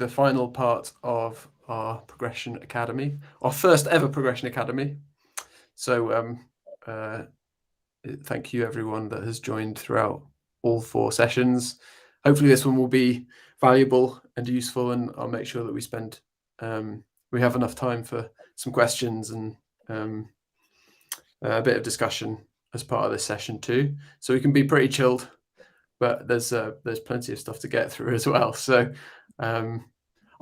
the final part of our Progression Academy, our first ever Progression Academy. So thank you everyone that has joined throughout all 4 sessions. Hopefully this one will be valuable and useful, and I'll make sure that we have enough time for some questions and a bit of discussion as part of this session too. So we can be pretty chilled, but there's plenty of stuff to get through as well. So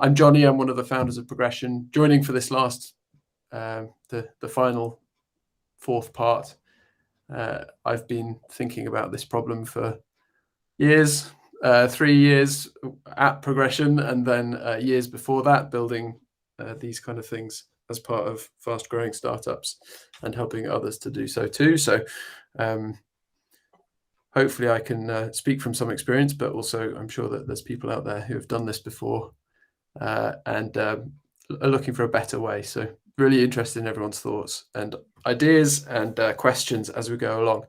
I'm Johnny. I'm one of the founders of Progression. Joining for this last, the final 4th part. I've been thinking about this problem for years, 3 years at Progression, and then years before that, building these kind of things as part of fast-growing startups and helping others to do so too. So hopefully I can speak from some experience, but also I'm sure that there's people out there who have done this before and are looking for a better way. So really interested in everyone's thoughts and ideas and questions as we go along.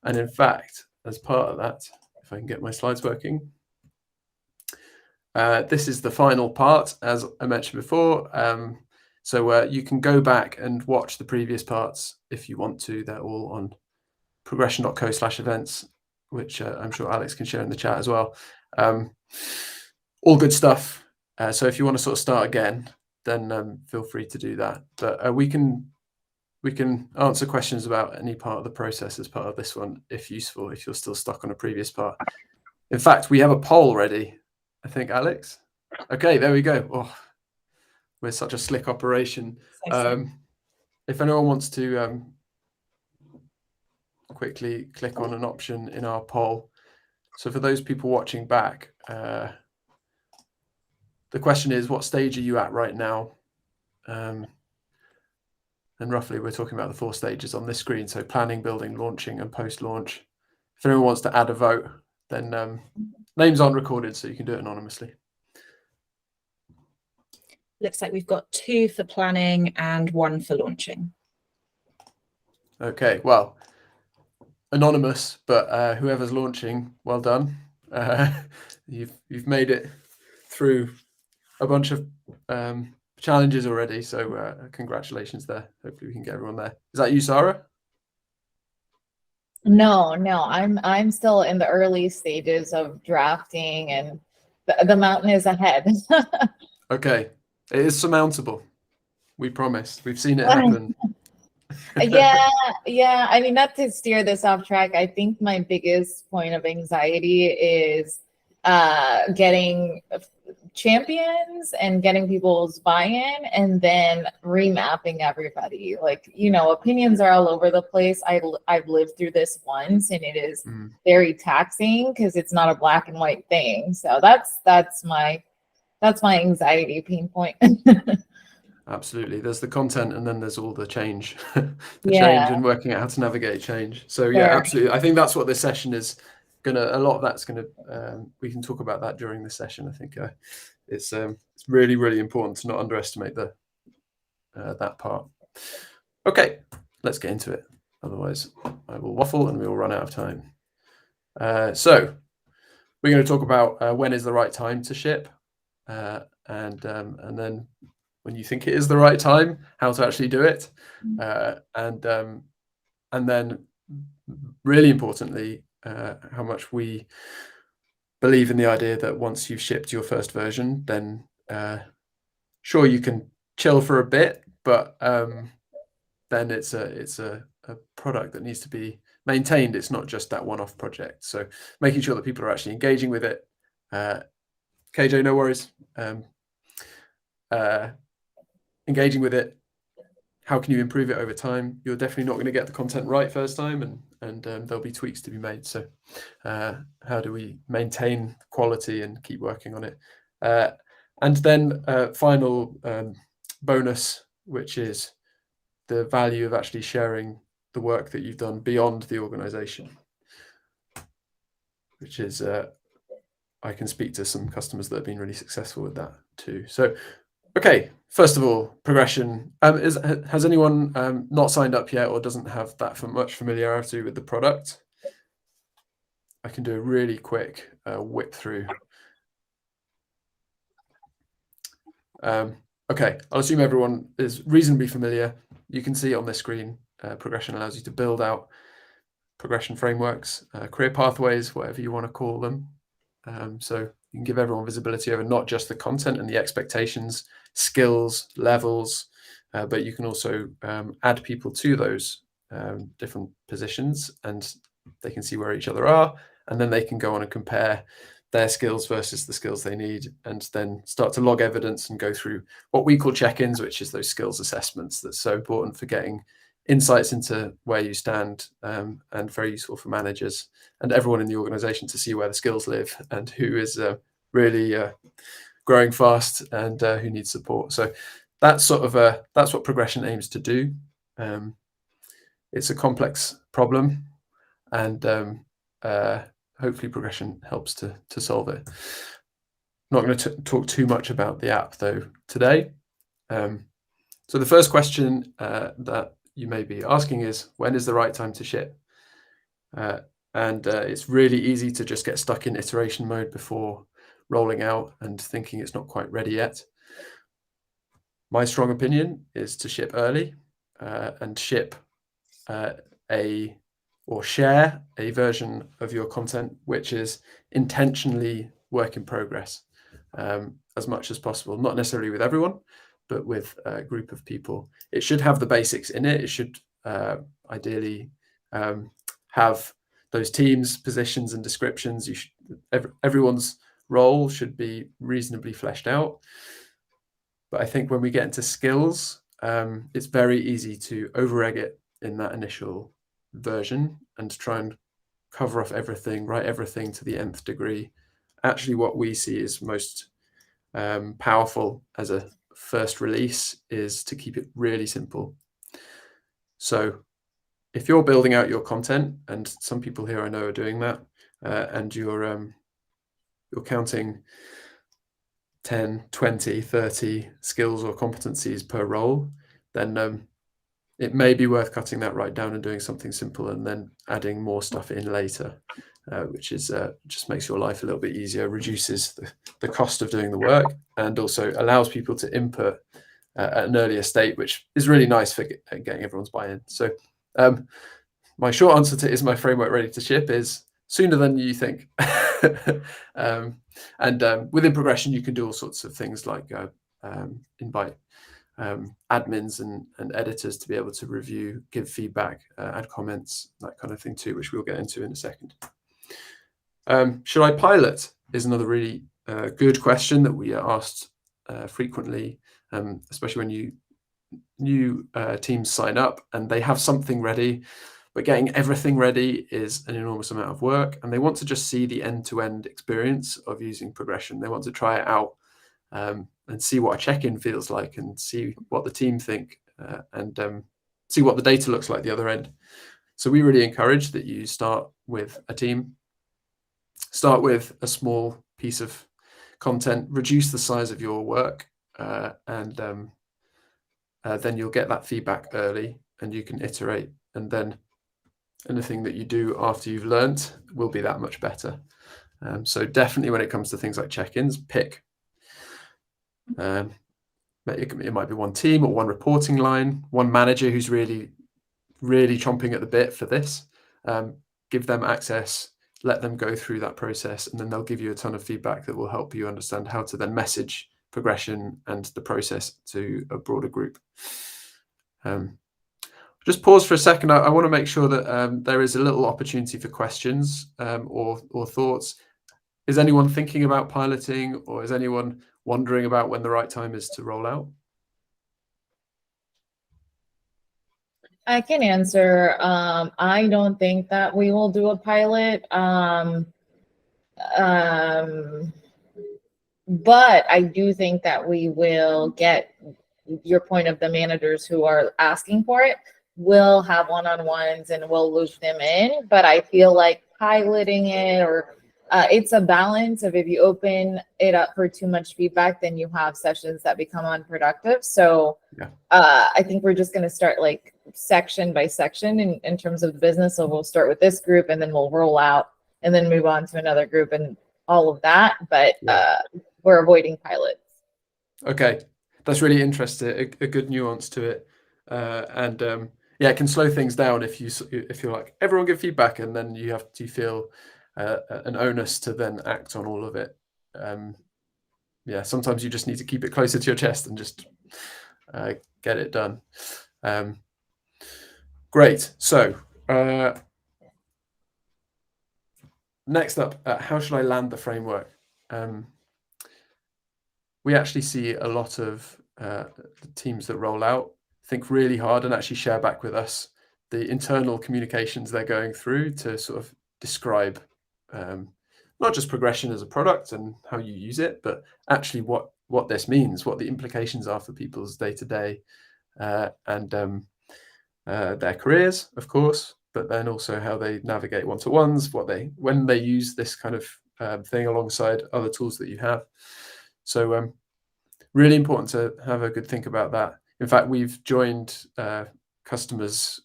And in fact, as part of that, if I can get my slides working, this is the final part, as I mentioned before. So you can go back and watch the previous parts if you want to. They're all on progression.co/events, which I'm sure Alex can share in the chat as well. All good stuff. So if you want to sort of start again, then feel free to do that. But we can answer questions about any part of the process as part of this one, if useful, if you're still stuck on a previous part. In fact, we have a poll ready, I think, Alex. Okay, there we go. Oh, we're such a slick operation. If anyone wants to quickly click on an option in our poll. So for those people watching back, the question is, what stage are you at right now? And roughly we're talking about the 4 stages on this screen. So planning, building, launching, and post-launch. If anyone wants to add a vote, then names aren't recorded, so you can do it anonymously. Looks like we've got 2 for planning and 1 for launching. Okay, well, anonymous, but whoever's launching, well done. You've made it through a bunch of challenges already, so congratulations there. Hopefully we can get everyone there. Is that you, Sarah? No, I'm still in the early stages of drafting, and the mountain is ahead. Okay, it is surmountable. We promise. We've seen it happen. Yeah. I mean, not to steer this off track, I think my biggest point of anxiety is getting champions and getting people's buy-in, and then remapping everybody. Like, opinions are all over the place. I've lived through this once, and it is very taxing because it's not a black and white thing. So that's my anxiety pain point. Absolutely. There's the content, and then there's all the change, change and working out how to navigate change. So yeah, absolutely. I think that's what this session is a lot of that's gonna. We can talk about that during the session. I think it's really, really important to not underestimate that part. Okay, let's get into it. Otherwise, I will waffle and we will run out of time. So we're going to talk about when is the right time to ship, and then when you think it is the right time, how to actually do it, and then really importantly, how much we believe in the idea that once you've shipped your first version, then sure, you can chill for a bit, but then it's a product that needs to be maintained. It's not just that one-off project. So making sure that people are actually engaging with it. KJ, no worries. Engaging with it. How can you improve it over time? You're definitely not going to get the content right first time, and there'll be tweaks to be made. So how do we maintain quality and keep working on it? And then final bonus, which is the value of actually sharing the work that you've done beyond the organization, which is I can speak to some customers that have been really successful with that too. So okay, first of all, Progression. Has anyone not signed up yet or doesn't have that much familiarity with the product? I can do a really quick whip through. Okay, I'll assume everyone is reasonably familiar. You can see on this screen, progression allows you to build out progression frameworks, career pathways, whatever you want to call them. So you can give everyone visibility over not just the content and the expectations, skills, levels, but you can also add people to those different positions, and they can see where each other are, and then they can go on and compare their skills versus the skills they need, and then start to log evidence and go through what we call check-ins, which is those skills assessments that's so important for getting insights into where you stand, and very useful for managers and everyone in the organization to see where the skills live and who is really growing fast and who needs support. So that's sort of that's what progression aims to do. It's a complex problem, and hopefully progression helps to solve it. I'm not going to talk too much about the app though today. So the first question that you may be asking is, when is the right time to ship? And it's really easy to just get stuck in iteration mode before rolling out and thinking it's not quite ready yet. My strong opinion is to ship early and ship or share a version of your content which is intentionally work in progress as much as possible. Not necessarily with everyone, but with a group of people. It should have the basics in it. It should ideally have those teams, positions, and descriptions. Everyone's role should be reasonably fleshed out. But I think when we get into skills, it's very easy to over-egg it in that initial version and try and cover off everything, write everything to the nth degree. Actually, what we see is most powerful as a first release is to keep it really simple. So if you're building out your content, and some people here I know are doing that, and you're counting 10, 20, 30 skills or competencies per role, then it may be worth cutting that right down and doing something simple and then adding more stuff in later, which is just makes your life a little bit easier, reduces the cost of doing the work, and also allows people to input at an earlier state, which is really nice for getting everyone's buy-in. So my short answer to is my framework ready to ship is sooner than you think. And within progression, you can do all sorts of things like invite admins and editors to be able to review, give feedback, add comments, that kind of thing too, which we'll get into in a second. Should I pilot is another really good question that we are asked frequently, especially when new teams sign up and they have something ready, but getting everything ready is an enormous amount of work, and they want to just see the end-to-end experience of using progression. They want to try it out and see what a check-in feels like, and see what the team think, and see what the data looks like the other end. So we really encourage that you start with a team, start with a small piece of content, reduce the size of your work, and then you'll get that feedback early and you can iterate, and then anything that you do after you've learned will be that much better. So definitely when it comes to things like check-ins, pick. It might be one team or one reporting line, one manager who's really, really chomping at the bit for this. Give them access, let them go through that process, and then they'll give you a ton of feedback that will help you understand how to then message progression and the process to a broader group. Just pause for a second. I want to make sure that there is a little opportunity for questions or thoughts. Is anyone thinking about piloting, or is anyone wondering about when the right time is to roll out? I can answer. I don't think that we will do a pilot. But I do think that we will get your point of the managers who are asking for it. We'll have one-on-ones and we'll loop them in. But I feel like piloting it, or it's a balance of, if you open it up for too much feedback, then you have sessions that become unproductive. So yeah. I think we're just going to start like section by section in terms of the business. So we'll start with this group and then we'll roll out and then move on to another group and all of that. But we're avoiding pilots. Okay. that's really interesting. A good nuance to it, and yeah, it can slow things down if you're like, everyone give feedback, and then you feel an onus to then act on all of it. Yeah, sometimes you just need to keep it closer to your chest and just get it done. Great. So next up, how should I land the framework? We actually see a lot of the teams that roll out think really hard and actually share back with us the internal communications they're going through to sort of describe not just progression as a product and how you use it, but actually what this means, what the implications are for people's day-to-day and their careers, of course, but then also how they navigate one-to-ones, when they use this kind of thing alongside other tools that you have. So really important to have a good think about that. In fact, we've joined customers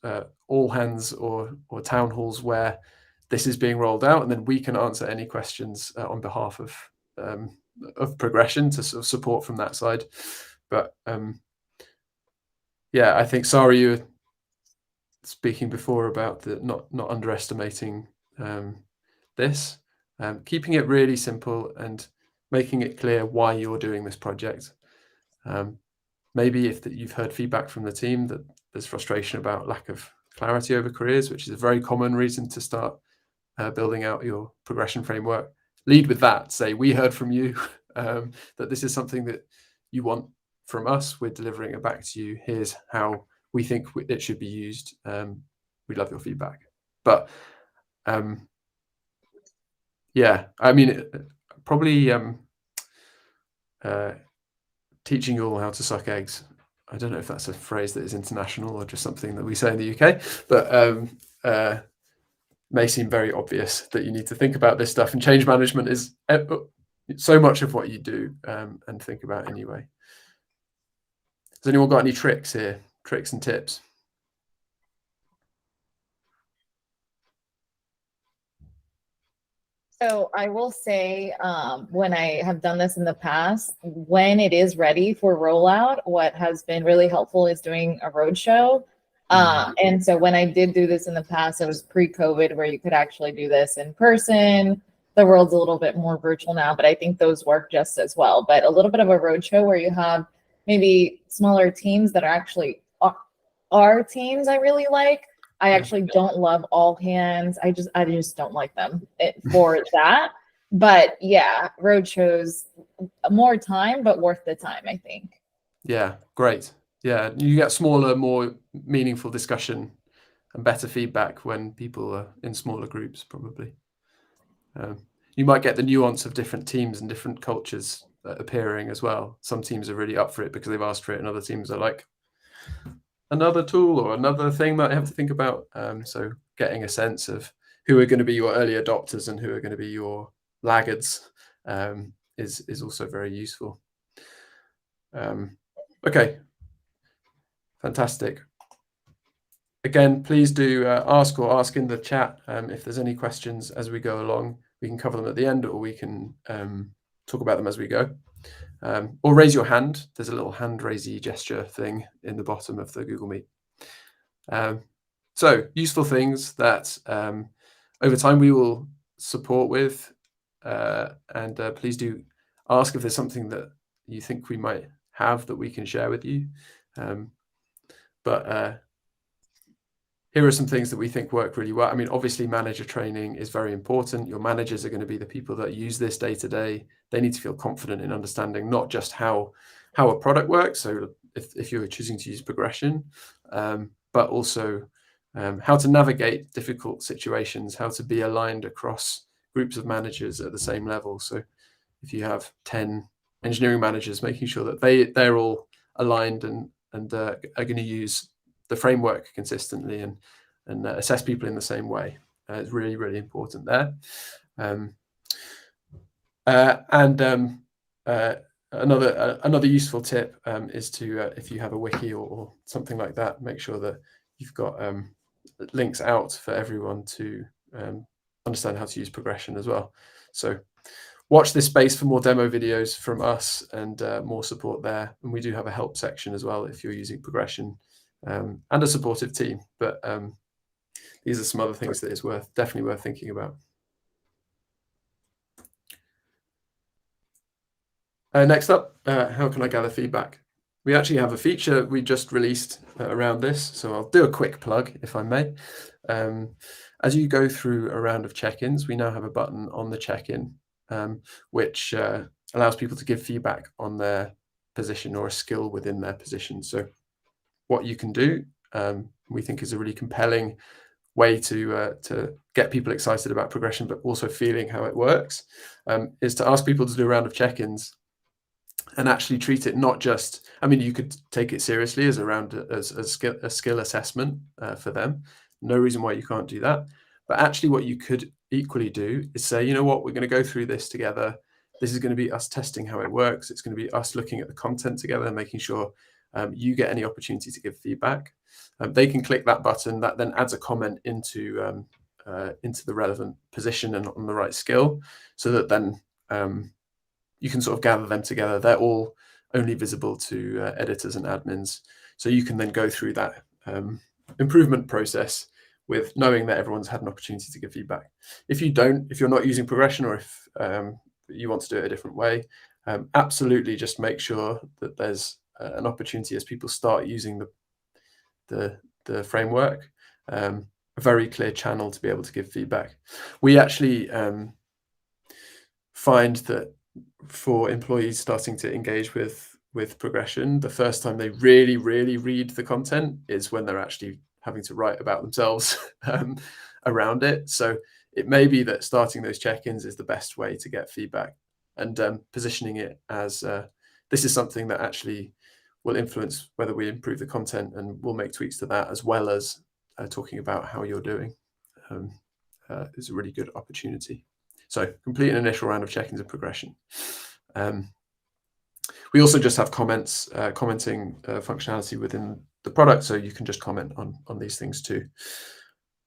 all hands or town halls where this is being rolled out, and then we can answer any questions on behalf of progression to sort of support from that side. But yeah, I think Sarah, you were speaking before about the not underestimating this, keeping it really simple and making it clear why you're doing this project. Maybe if you've heard feedback from the team that there's frustration about lack of clarity over careers, which is a very common reason to start building out your progression framework, lead with that. Say, we heard from you that this is something that you want from us. We're delivering it back to you. Here's how we think it should be used. We'd love your feedback. But yeah, I mean, probably teaching you all how to suck eggs. I don't know if that's a phrase that is international or just something that we say in the UK, but may seem very obvious that you need to think about this stuff, and change management is so much of what you do and think about anyway. Has anyone got any tricks here? Tricks and tips? So I will say, when I have done this in the past, when it is ready for rollout, what has been really helpful is doing a roadshow. And so when I did do this in the past, it was pre-COVID, where you could actually do this in person. The world's a little bit more virtual now, but I think those work just as well. But a little bit of a roadshow where you have maybe smaller teams that are actually our teams I really like. I actually don't love all hands. I just don't like them for that. But yeah, road shows more time, but worth the time, I think. Yeah, great. Yeah, you get smaller, more meaningful discussion and better feedback when people are in smaller groups, probably. You might get the nuance of different teams and different cultures appearing as well. Some teams are really up for it because they've asked for it, and other teams are like, another tool or another thing that I have to think about. So getting a sense of who are going to be your early adopters and who are going to be your laggards is also very useful. Okay, fantastic. Again, please do ask in the chat if there's any questions as we go along. We can cover them at the end, or we can talk about them as we go. Or raise your hand. There's a little hand raisey gesture thing in the bottom of the Google Meet. So useful things that over time we will support with, and please do ask if there's something that you think we might have that we can share with you. But here are some things that we think work really well. I mean, obviously manager training is very important. Your managers are going to be the people that use this day to day. They need to feel confident in understanding not just how a product works, so if you're choosing to use progression, but also how to navigate difficult situations, how to be aligned across groups of managers at the same level. So if you have 10 engineering managers, making sure that they're all aligned and are going to use the framework consistently and assess people in the same way. It's really, really important there. Another useful tip is to, if you have a wiki or something like that, make sure that you've got links out for everyone to understand how to use progression as well. So watch this space for more demo videos from us and more support there. And we do have a help section as well if you're using progression, and a supportive team. But these are some other things that is definitely worth thinking about. Next up, how can I gather feedback? We actually have a feature we just released around this, so I'll do a quick plug, if I may. As you go through a round of check-ins, we now have a button on the check-in, which allows people to give feedback on their position or a skill within their position. So what you can do, we think is a really compelling way to get people excited about progression, but also feeling how it works, is to ask people to do a round of check-ins and actually treat it not just, I mean, you could take it seriously as a skill assessment for them. No reason why you can't do that. But actually what you could equally do is say, you know what, we're going to go through this together. This is going to be us testing how it works. It's going to be us looking at the content together and making sure you get any opportunity to give feedback. They can click that button. That then adds a comment into the relevant position and on the right skill, so that then you can sort of gather them together. They're all only visible to editors and admins. So you can then go through that improvement process with knowing that everyone's had an opportunity to give feedback. If you're not using progression, or if you want to do it a different way, absolutely just make sure that there's an opportunity as people start using the framework, a very clear channel to be able to give feedback. We actually find that for employees starting to engage with progression, the first time they really read the content is when they're actually having to write about themselves around it. So it may be that starting those check-ins is the best way to get feedback, and positioning it as this is something that actually will influence whether we improve the content, and we'll make tweaks to that, as well as talking about how you're doing, is a really good opportunity. So complete an initial round of check-ins of progression. We also just have commenting functionality within the product, so you can just comment on these things too.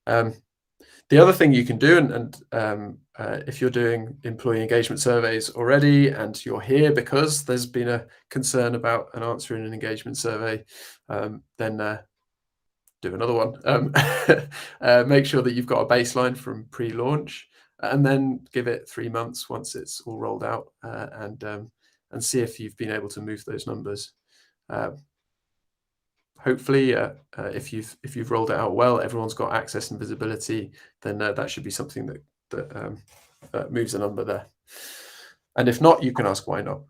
The other thing you can do, and if you're doing employee engagement surveys already and you're here because there's been a concern about an answer in an engagement survey, then do another one. Make sure that you've got a baseline from pre-launch, and then give it 3 months once it's all rolled out, and see if you've been able to move those numbers. Hopefully, if you've rolled it out well, everyone's got access and visibility, then that should be something that moves a number there. And if not, you can ask why not.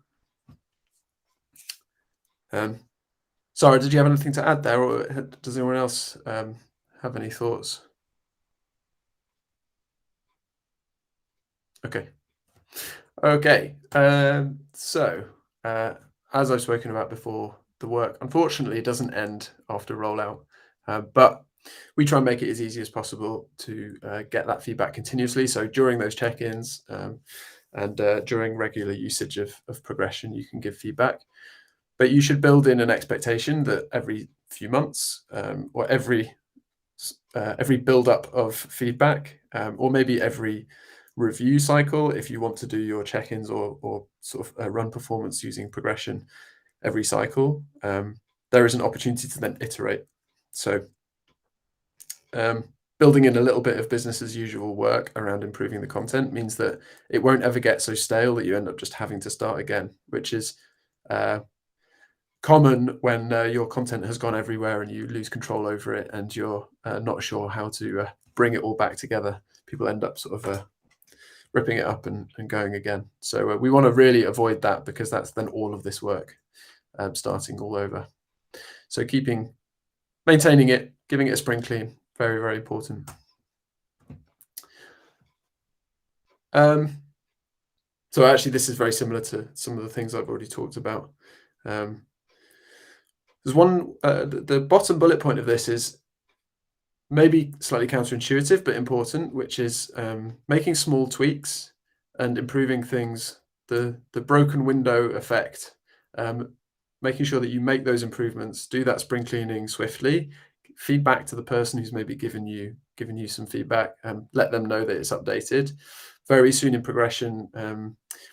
Sarah, did you have anything to add there, or does anyone else have any thoughts? Okay. So as I've spoken about before, the work unfortunately doesn't end after rollout, but we try and make it as easy as possible to get that feedback continuously. So during those check-ins and during regular usage of progression, you can give feedback, but you should build in an expectation that every few months, or every build-up of feedback, or maybe every review cycle, if you want to do your check-ins or sort of run performance using progression every cycle, there is an opportunity to then iterate. So building in a little bit of business as usual work around improving the content means that it won't ever get so stale that you end up just having to start again, which is common when your content has gone everywhere and you lose control over it and you're not sure how to bring it all back together. People end up sort of ripping it up and going again. So we want to really avoid that, because that's then all of this work starting all over. So maintaining it, giving it a spring clean, very, very important. So actually, this is very similar to some of the things I've already talked about. There's one, the bottom bullet point of this is maybe slightly counterintuitive, but important, which is making small tweaks and improving things, the broken window effect, making sure that you make those improvements, do that spring cleaning swiftly, feedback to the person who's maybe given you given you some feedback, let them know that it's updated. Very soon in progression,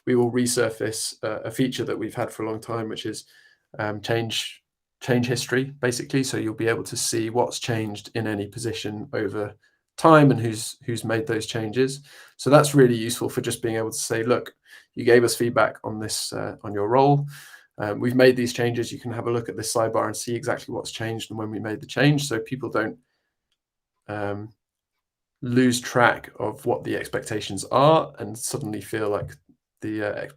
we will resurface a feature that we've had for a long time, which is change history, basically. So you'll be able to see what's changed in any position over time and who's made those changes. So that's really useful for just being able to say, look, you gave us feedback on this on your role. We've made these changes. You can have a look at this sidebar and see exactly what's changed and when we made the change, so people don't lose track of what the expectations are and suddenly feel like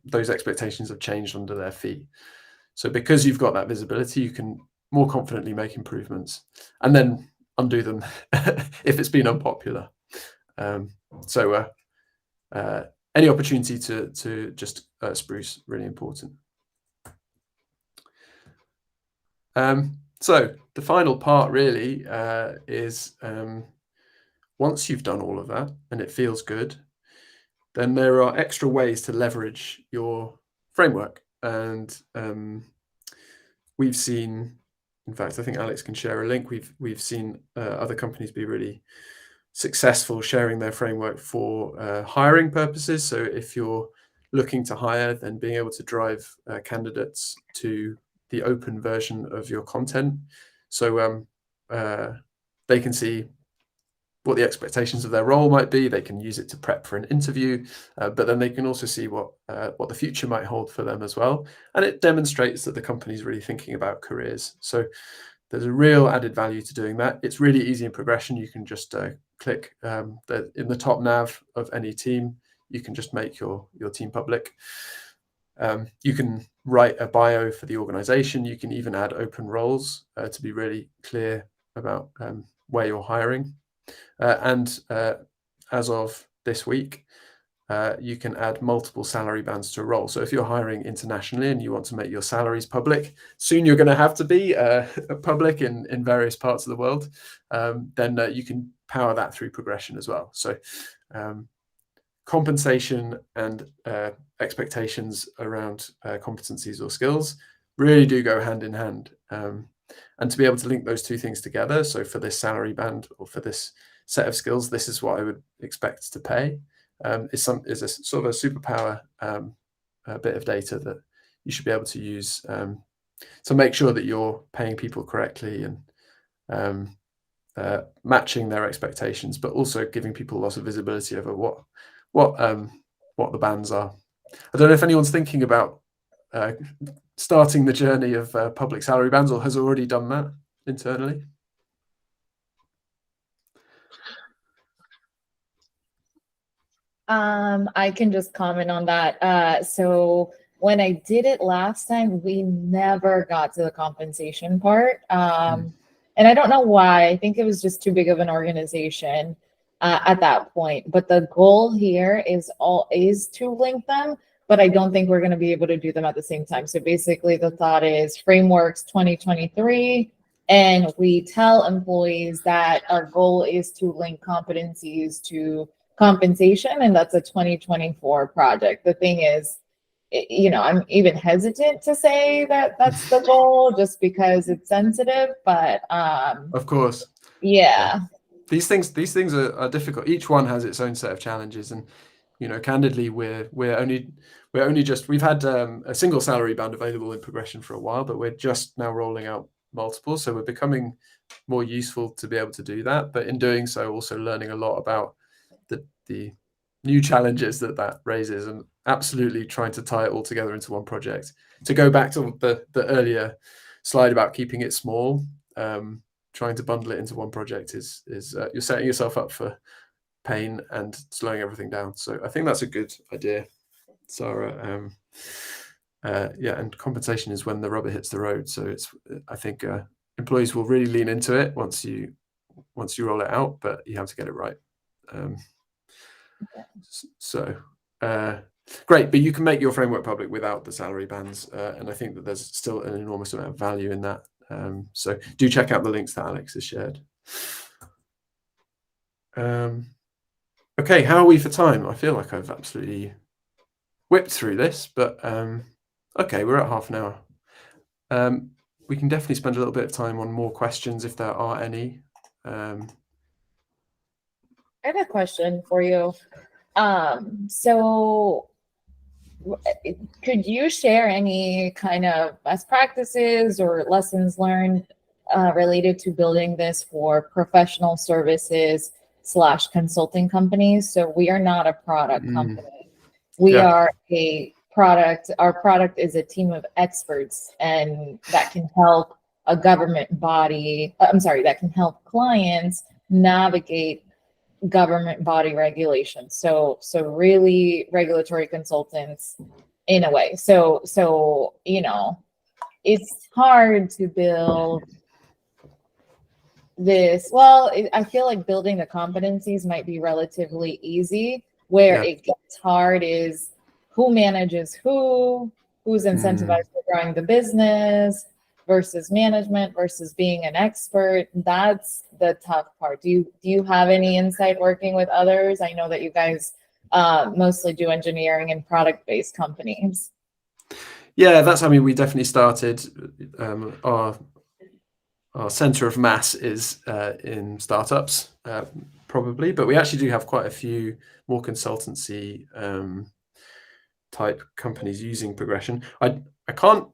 those expectations have changed under their feet. So because you've got that visibility, you can more confidently make improvements and then undo them if it's been unpopular. Any opportunity to just spruce, really important. So the final part really is once you've done all of that and it feels good, then there are extra ways to leverage your framework. And we've seen, in fact, I think Alex can share a link. We've seen other companies be really successful sharing their framework for hiring purposes. So if you're looking to hire, then being able to drive candidates to the open version of your content, so they can see what the expectations of their role might be. They can use it to prep for an interview, but then they can also see what the future might hold for them as well. And it demonstrates that the company is really thinking about careers. So there's a real added value to doing that. It's really easy in progression. You can just click in the top nav of any team. You can just make your team public. You can write a bio for the organization. You can even add open roles to be really clear about where you're hiring. And as of this week, you can add multiple salary bands to a role. So if you're hiring internationally and you want to make your salaries public, soon you're going to have to be public in various parts of the world, then you can power that through progression as well. So compensation and expectations around competencies or skills really do go hand in hand. And to be able to link those two things together, so for this salary band or for this set of skills, this is what I would expect to pay, is a sort of a superpower bit of data that you should be able to use to make sure that you're paying people correctly and matching their expectations, but also giving people lots of visibility over what the bands are. I don't know if anyone's thinking about starting the journey of public salary bands or has already done that internally. I can just comment on that. So when I did it last time, we never got to the compensation part. And I don't know why. I think it was just too big of an organization at that point. But the goal here is to link them, but I don't think we're going to be able to do them at the same time. So basically the thought is frameworks 2023, and we tell employees that our goal is to link competencies to compensation, and that's a 2024 project. The thing is, I'm even hesitant to say that that's the goal just because it's sensitive, but of course, yeah. These things are difficult. Each one has its own set of challenges, and candidly, we've had a single salary band available in progression for a while, but we're just now rolling out multiple, so we're becoming more useful to be able to do that. But in doing so, also learning a lot about the new challenges that raises, and absolutely trying to tie it all together into one project. To go back to the earlier slide about keeping it small, trying to bundle it into one project is you're setting yourself up for pain and slowing everything down. So I think that's a good idea, Sarah. And compensation is when the rubber hits the road. So I think employees will really lean into it once you roll it out, but you have to get it right. Great, but you can make your framework public without the salary bands, and I think that there's still an enormous amount of value in that. So do check out the links that Alex has shared. Okay, how are we for time? I feel like I've absolutely whipped through this, but okay, we're at half an hour. We can definitely spend a little bit of time on more questions if there are any. I have a question for you. So could you share any kind of best practices or lessons learned related to building this for professional services / consulting companies? So we are not a product company. We are a product. Our product is a team of experts, and that can help a government body. That can help clients navigate government body regulations. So really regulatory consultants in a way. So it's hard to build this. Well, I feel like building the competencies might be relatively easy. Where it gets hard is who manages who's incentivized for growing the business versus management versus being an expert. That's the tough part. Do you have any insight working with others? I know that you guys mostly do engineering and product-based companies. Yeah, we definitely started our center of mass is in startups, probably, but we actually do have quite a few more consultancy type companies using progression. I can't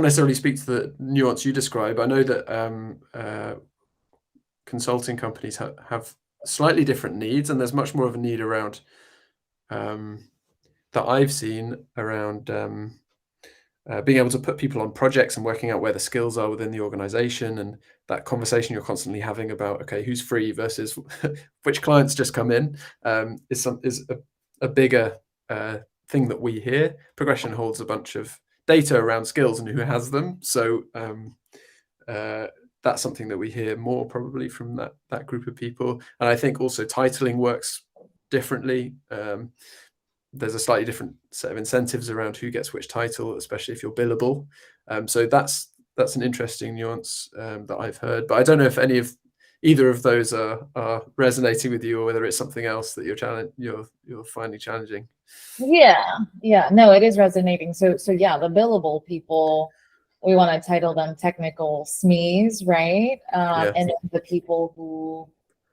necessarily speak to the nuance you describe. I know that consulting companies have slightly different needs, and there's much more of a need around that I've seen around being able to put people on projects and working out where the skills are within the organization, and that conversation you're constantly having about, okay, who's free versus which clients just come in, is a bigger thing that we hear. Progression holds a bunch of data around skills and who has them. So that's something that we hear more probably from that group of people. And I think also titling works differently. There's a slightly different set of incentives around who gets which title, especially if you're billable. So that's an interesting nuance that I've heard. But I don't know if either of those are resonating with you, or whether it's something else that you're finding challenging. Yeah, no, it is resonating. So yeah, the billable people, we want to title them technical SMEs, right? And the people who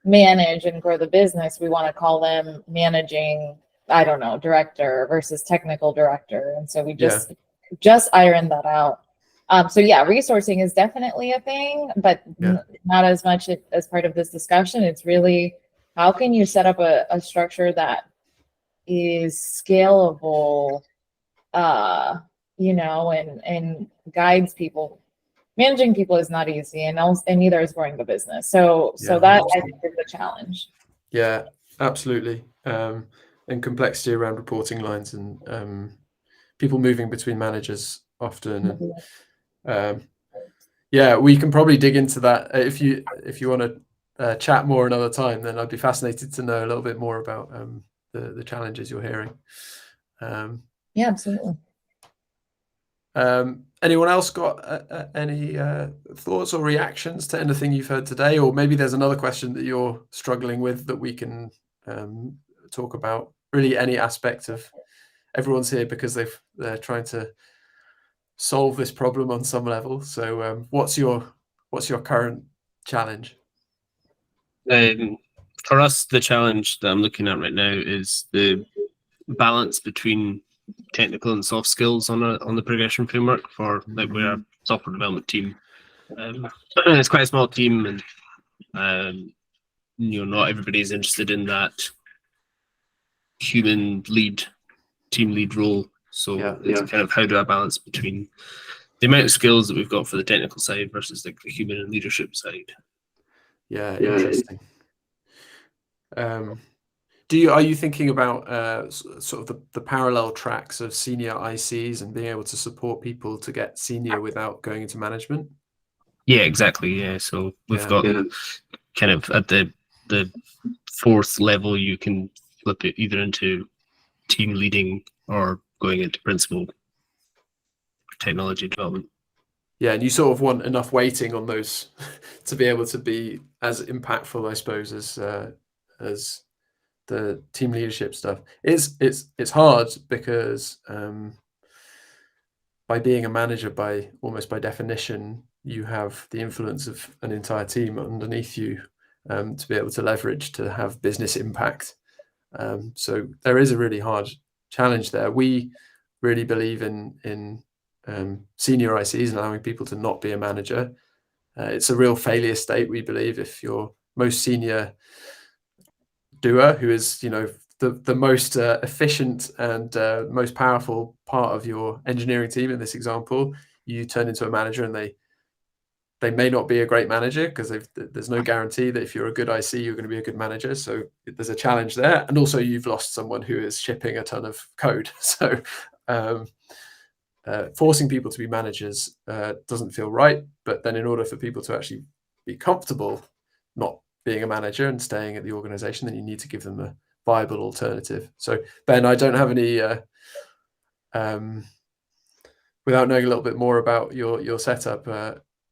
manage and grow the business, we want to call them managing, I don't know, director versus technical director. And so we just iron that out. So yeah, resourcing is definitely a thing, but not as much as part of this discussion. It's really, how can you set up a structure that is scalable, and guides people. Managing people is not easy, and neither is growing the business. So that I think is the challenge. Yeah, absolutely. And complexity around reporting lines, and people moving between managers often. And we can probably dig into that if you want to chat more another time. Then I'd be fascinated to know a little bit more about the challenges you're hearing. Yeah, absolutely. Anyone else got any thoughts or reactions to anything you've heard today? Or maybe there's another question that you're struggling with that we can talk about. Really, any aspect of everyone's here because they're trying to solve this problem on some level. So what's your current challenge? For us, the challenge that I'm looking at right now is the balance between technical and soft skills on the progression framework. We're a software development team. It's quite a small team, and not everybody's interested in that human team lead role. So it's kind of, how do I balance between the amount of skills that we've got for the technical side versus the human and leadership side? Yeah, interesting. Are you thinking about sort of the parallel tracks of senior ICs and being able to support people to get senior without going into management? Yeah, exactly. Yeah, so we've got kind of at the fourth level, you can flip it either into team leading or going into principal technology development. Yeah, and you sort of want enough weighting on those to be able to be as impactful, I suppose, as the team leadership stuff. It's hard because by being a manager, almost by definition, you have the influence of an entire team underneath you, to be able to leverage to have business impact. So there is a really hard challenge there. We really believe in senior ICs and allowing people to not be a manager. It's a real failure state, we believe, if your most senior doer, who is the most efficient and most powerful part of your engineering team in this example, you turn into a manager, and they may not be a great manager, because there's no guarantee that if you're a good IC, you're going to be a good manager. So there's a challenge there. And also you've lost someone who is shipping a ton of code. So forcing people to be managers doesn't feel right. But then in order for people to actually be comfortable not being a manager and staying at the organization, then you need to give them a viable alternative. So Ben, I don't have any, without knowing a little bit more about your setup,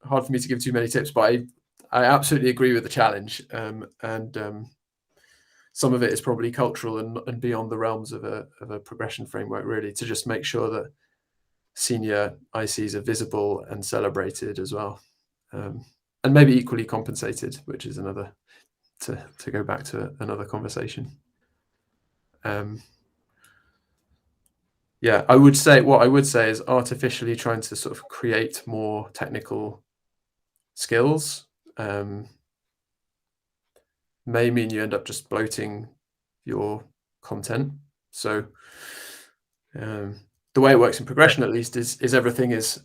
hard for me to give too many tips, but I absolutely agree with the challenge. And some of it is probably cultural and beyond the realms of a progression framework, really, to just make sure that senior ICs are visible and celebrated as well. And maybe equally compensated, which is another, to go back to another conversation. Yeah, what I would say is artificially trying to sort of create more technical skills may mean you end up just bloating your content. So the way it works in progression, at least, is everything is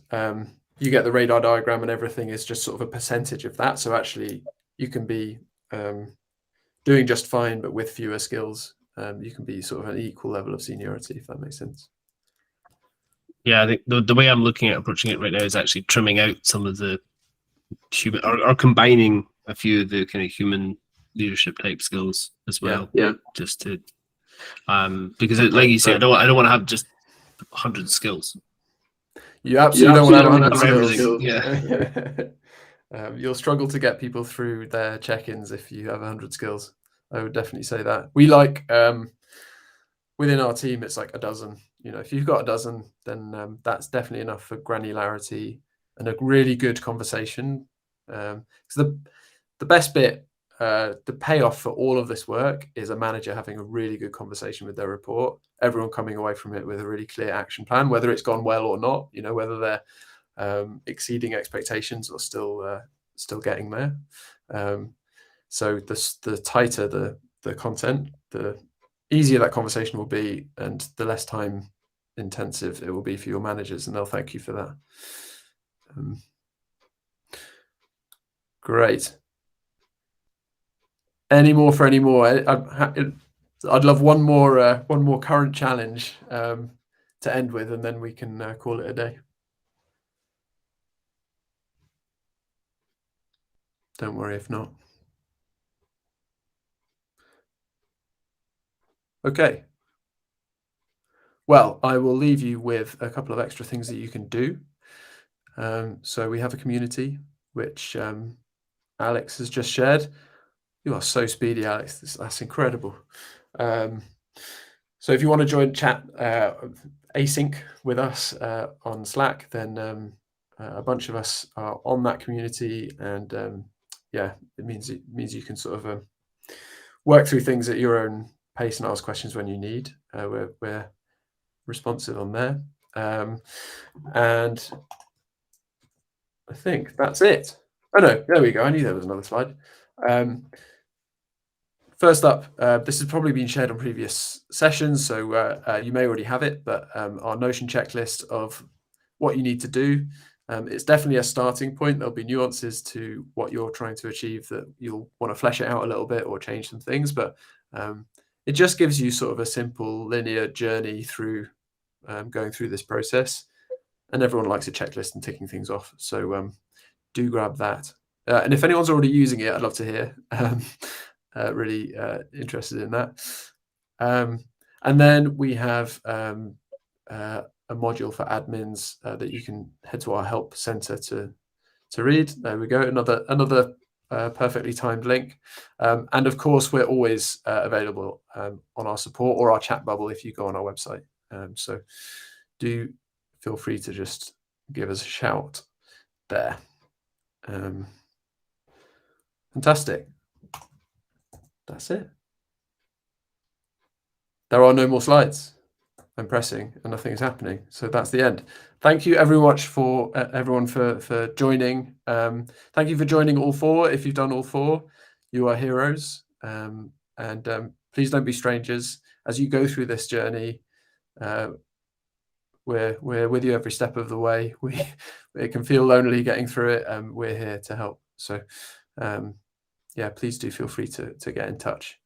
you get the radar diagram, and everything is just sort of a percentage of that. So actually you can be doing just fine, but with fewer skills. You can be sort of an equal level of seniority, if that makes sense. Yeah, I think the way I'm looking at approaching it right now is actually trimming out some of the human, or combining a few of the kind of human leadership type skills as well. Yeah. Just to, because like you say, I don't want to have just 100 skills. You absolutely don't want to have 100 everything. skills. Yeah. You'll struggle to get people through their check-ins if you have 100 skills. I would definitely say that. We like within our team, it's like a dozen. If you've got a dozen, then that's definitely enough for granularity and a really good conversation. So the best bit, the payoff for all of this work, is a manager having a really good conversation with their report, everyone coming away from it with a really clear action plan, whether it's gone well or not, whether they're exceeding expectations or still getting there. So the tighter the content, the easier that conversation will be, and the less time intensive it will be for your managers, and they'll thank you for that. Great. Any more? I'd love one more current challenge to end with, and then we can call it a day. Don't worry if not. Okay. Well, I will leave you with a couple of extra things that you can do. So we have a community, which Alex has just shared. You are so speedy, Alex. That's incredible. So if you want to join chat async with us on Slack, then a bunch of us are on that community, and yeah, it means you can sort of work through things at your own pace and ask questions when you need. We're responsive on there, and I think that's it. Oh no, there we go. I knew there was another slide. First up, this has probably been shared on previous sessions, so you may already have it, but our Notion checklist of what you need to do. It's definitely a starting point. There'll be nuances to what you're trying to achieve that you'll want to flesh it out a little bit or change some things, but it just gives you sort of a simple linear journey through going through this process. And everyone likes a checklist and ticking things off, so do grab that. And if anyone's already using it, I'd love to hear. Really interested in that. And then we have a module for admins that you can head to our help center to read. There we go. Another perfectly timed link. And of course, we're always available on our support or our chat bubble if you go on our website. So do feel free to just give us a shout there. Fantastic. That's it. There are no more slides. I'm pressing and nothing is happening. So that's the end. Thank you everyone for joining. Thank you for joining all 4. If you've done all 4, you are heroes. Please don't be strangers as you go through this journey. We're with you every step of the way. It can feel lonely getting through it. We're here to help. So yeah, please do feel free to get in touch.